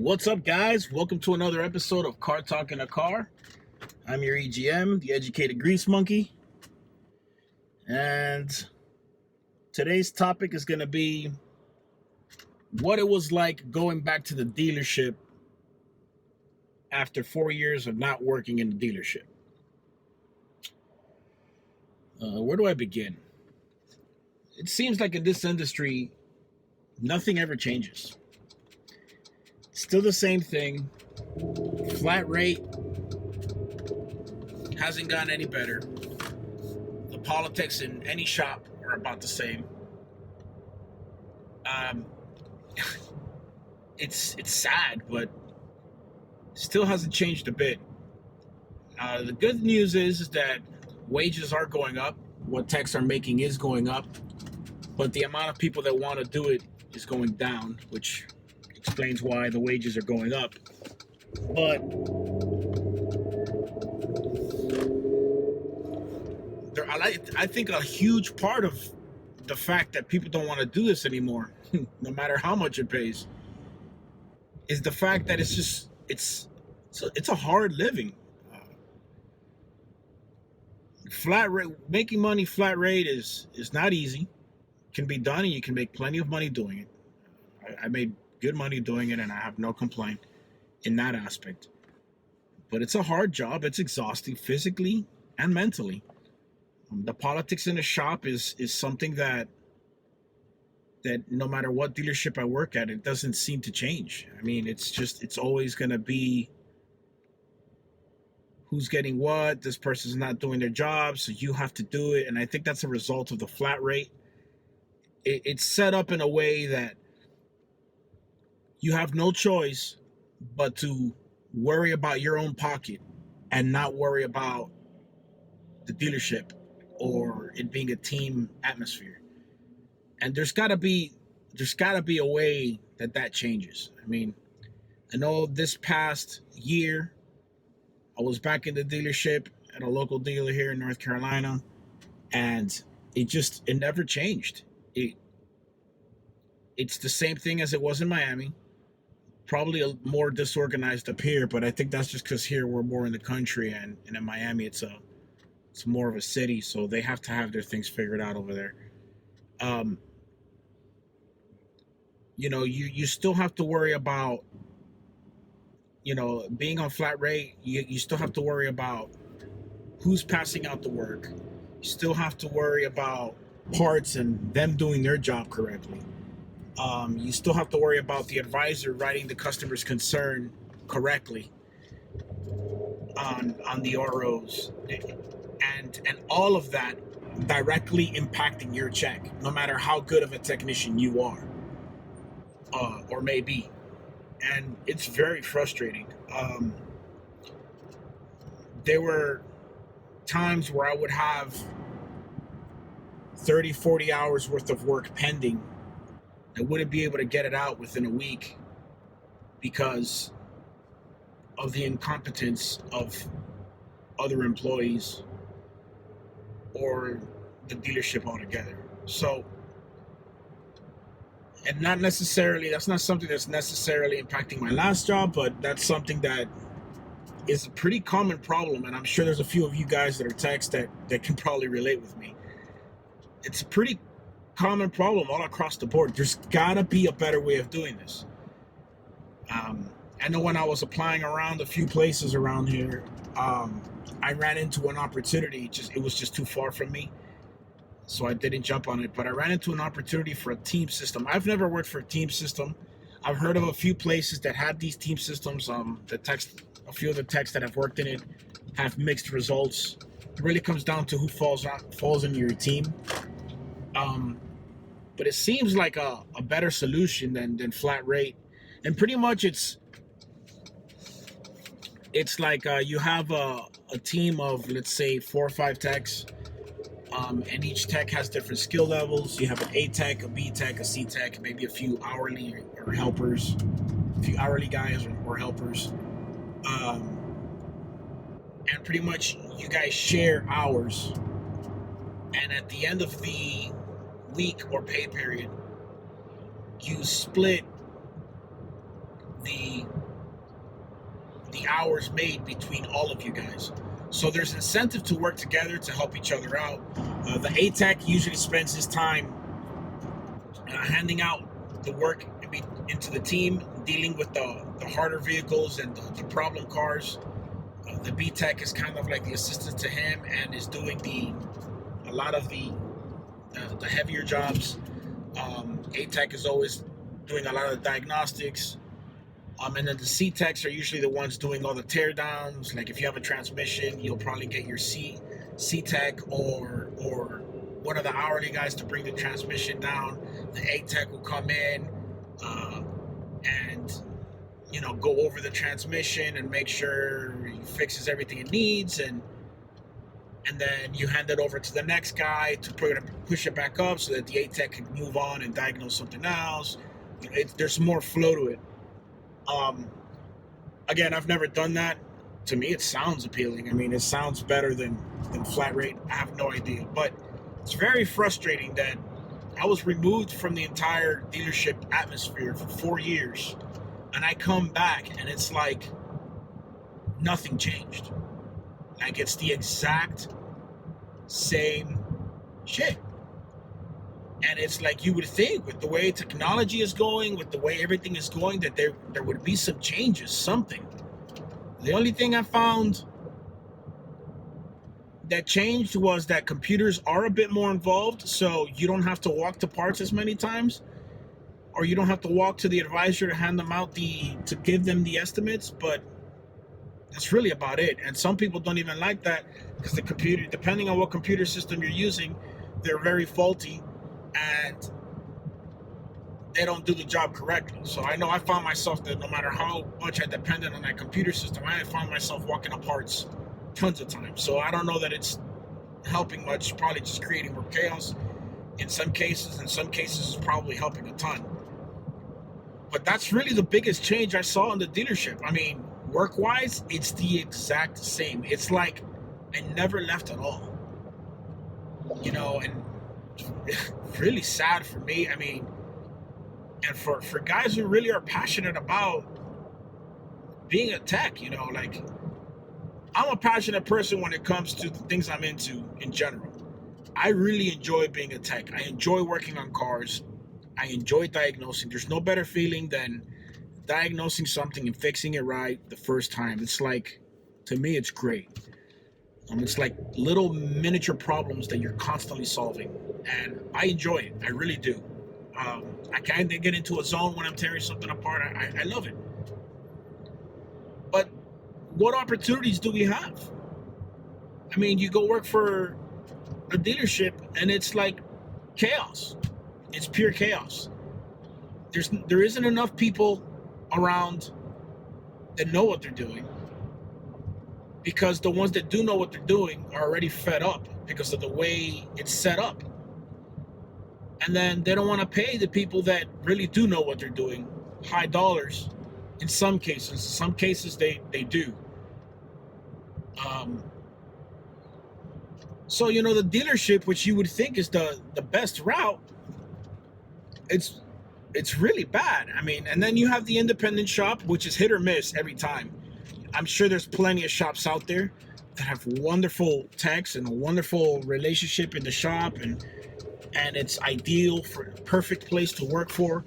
What's up, guys? Welcome to another episode of Car Talk in a Car. I'm your EGM, the Educated Grease Monkey. And today's topic is going to be what it was like going back to the dealership after 4 years of not working in the dealership. Where do I begin? It seems like in this industry, nothing ever changes. Still the same thing. Flat rate hasn't gotten any better. The politics in any shop are about the same. It's sad, but still hasn't changed a bit. The good news is that wages are going up. What techs are making is going up, but the amount of people that want to do it is going down, which explains why the wages are going up. But I think a huge part of the fact that people don't want to do this anymore, no matter how much it pays, is the fact that it's a hard living. Flat rate, making money flat rate is not easy. It can be done, and you can make plenty of money doing it. I made good money doing it, and I have no complaint in that aspect. But it's a hard job. It's exhausting physically and mentally. The politics in a shop is something that no matter what dealership I work at, it doesn't seem to change. I mean, it's always going to be who's getting what. This person's not doing their job, so you have to do it. And I think that's a result of the flat rate. It's set up in a way that you have no choice but to worry about your own pocket and not worry about the dealership or it being a team atmosphere. And there's got to be a way that changes. I mean, I know this past year I was back in the dealership at a local dealer here in North Carolina, and it never changed. It's the same thing as it was in Miami. Probably more disorganized up here, but I think that's just because here we're more in the country, and in Miami it's more of a city, so they have to have their things figured out over there. You still have to worry about, being on flat rate. You still have to worry about who's passing out the work. You still have to worry about parts and them doing their job correctly. You still have to worry about the advisor writing the customer's concern correctly on the ROs, and all of that directly impacting your check, no matter how good of a technician you are or may be. And it's very frustrating. There were times where I would have 30, 40 hours worth of work pending. I wouldn't be able to get it out within a week because of the incompetence of other employees or the dealership altogether. So, and that's not something that's necessarily impacting my last job, but that's something that is a pretty common problem. And I'm sure there's a few of you guys that are techs that can probably relate with me. It's a pretty common problem all across the board. There's gotta be a better way of doing this. I know when I was applying around a few places around here, I ran into an opportunity. It was just too far from me, so I didn't jump on it. But I ran into an opportunity for a team system. I've never worked for a team system. I've heard of a few places that had these team systems. A few of the techs that have worked in it have mixed results. It really comes down to who falls into your team. But it seems like a better solution than flat rate. And pretty much it's like you have a team of, let's say, 4 or 5 techs, and each tech has different skill levels. You have an A tech, a B tech, a C tech, maybe a few hourly or helpers, a few hourly guys or helpers. And pretty much you guys share hours. And at the end of the week or pay period, you split the the hours made between all of you guys. So there's incentive to work together to help each other out. The ATAC usually spends his time handing out the work into the team, dealing with the harder vehicles and the problem cars. The BTEC is kind of like the assistant to him and is doing a lot of the heavier jobs. ATAC is always doing a lot of the diagnostics. And then the C-Techs are usually the ones doing all the teardowns. Like if you have a transmission, you'll probably get your C-Tech or one of the hourly guys to bring the transmission down. The A-Tech will come in and go over the transmission and make sure he fixes everything it needs, and then you hand it over to the next guy to push it back up so that the A-Tech can move on and diagnose something else. There's more flow to it. Again, I've never done that. To me, it sounds appealing. I mean, it sounds better than flat rate. I have no idea. But it's very frustrating that I was removed from the entire dealership atmosphere for 4 years. And I come back and it's like nothing changed. Like it's the exact same shit. And it's like you would think with the way technology is going, with the way everything is going, that there would be some changes, something. The only thing I found that changed was that computers are a bit more involved, so you don't have to walk to parts as many times, or you don't have to walk to the advisor to hand them out to give them the estimates, but that's really about it. And some people don't even like that because the computer, depending on what computer system you're using, they're very faulty and they don't do the job correctly. So I know I found myself that no matter how much I depended on that computer system, I found myself walking up parts tons of times. So I don't know that it's helping much, probably just creating more chaos in some cases. In some cases, it's probably helping a ton. But that's really the biggest change I saw in the dealership. I mean, work-wise, it's the exact same. It's like I never left at all. And really sad for me. I mean, and for guys who really are passionate about being a tech, like I'm a passionate person when it comes to the things I'm into in general. I really enjoy being a tech. I enjoy working on cars. I enjoy diagnosing. There's no better feeling than diagnosing something and fixing it right the first time. It's like, to me, it's great. It's like little miniature problems that you're constantly solving. And I enjoy it. I really do. I kind of get into a zone when I'm tearing something apart. I love it. But what opportunities do we have? I mean, you go work for a dealership and it's like chaos. It's pure chaos. There isn't enough people around that know what they're doing, because the ones that do know what they're doing are already fed up because of the way it's set up. And then they don't want to pay the people that really do know what they're doing high dollars. In some cases they do. So the dealership, which you would think is the best route, it's really bad. I mean, and then you have the independent shop, which is hit or miss every time. I'm sure there's plenty of shops out there that have wonderful techs and a wonderful relationship in the shop, and it's ideal for a perfect place to work for.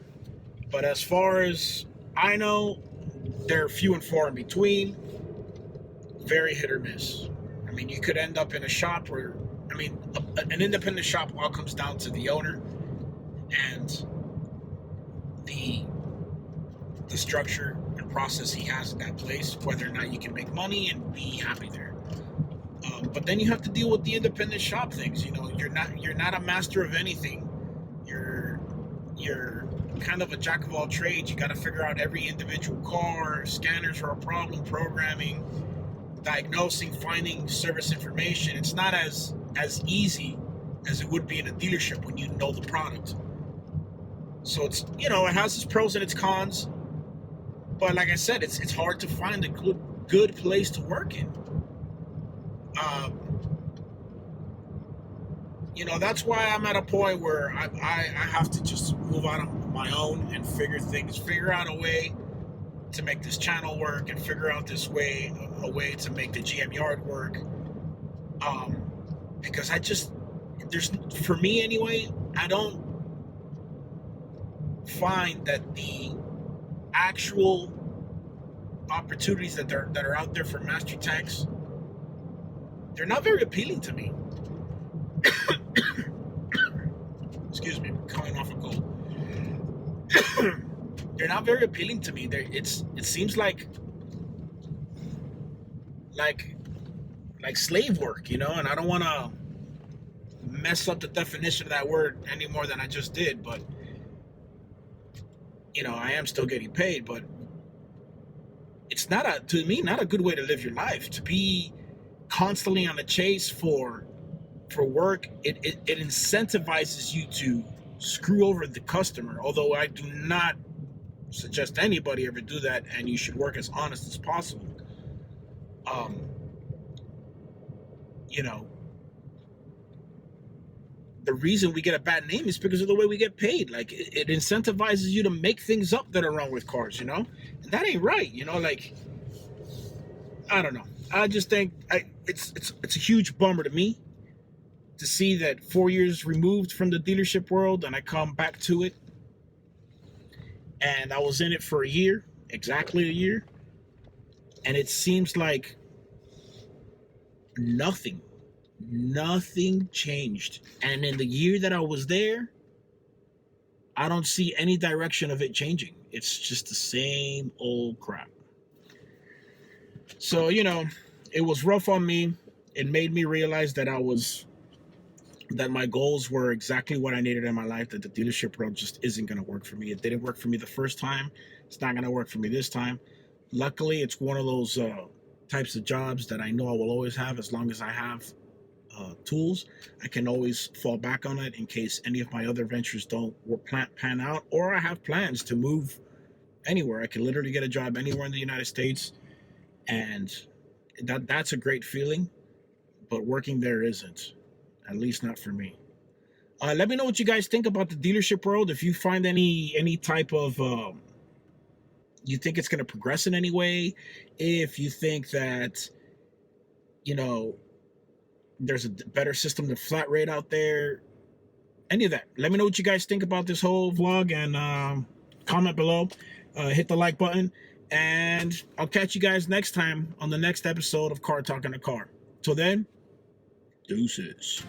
But as far as I know, they're few and far in between. Very hit or miss. I mean, you could end up in a shop where, an independent shop all comes down to the owner and the structure and process he has in that place, whether or not you can make money and be happy there. But then you have to deal with the independent shop things. You're not a master of anything. You're kind of a jack of all trades. You got to figure out every individual car. Scanners are a problem. Programming, diagnosing, finding service information. It's not as easy as it would be in a dealership when you know the product. So it's it has its pros and its cons. But like I said, it's hard to find a good place to work in. That's why I'm at a point where I have to just move out on my own and figure out a way to make this channel work and figure out a way to make the GM yard work. Because for me anyway, I don't find that the actual opportunities that are out there for master techs, they're not very appealing to me. Excuse me, I'm coming off a cold. They're not very appealing to me. It seems like slave work, and I don't want to mess up the definition of that word any more than I just did, but I am still getting paid, but it's to me not a good way to live your life, to be constantly on the chase for work. It incentivizes you to screw over the customer, although I do not suggest anybody ever do that, and you should work as honest as possible. The reason we get a bad name is because of the way we get paid. Like, it incentivizes you to make things up that are wrong with cars, and that ain't right. I don't know. I just think it's a huge bummer to me to see that 4 years removed from the dealership world, and I come back to it, and I was in it for exactly a year, and it seems like nothing changed. And in the year that I was there, I don't see any direction of it changing. It's just the same old crap. So, it was rough on me. It made me realize that my goals were exactly what I needed in my life, that the dealership world just isn't going to work for me. It didn't work for me the first time. It's not going to work for me this time. Luckily, it's one of those types of jobs that I know I will always have. As long as I have tools, I can always fall back on it in case any of my other ventures don't pan out, or I have plans to move anywhere. I can literally get a job anywhere in the United States, and that's a great feeling, but working there isn't, at least not for me. Let me know what you guys think about the dealership world. If you find any type of you think it's going to progress in any way, if you think that there's a better system than flat rate out there, any of that. Let me know what you guys think about this whole vlog, and comment below. Hit the like button, and I'll catch you guys next time on the next episode of Car Talk in the Car. Till then, deuces.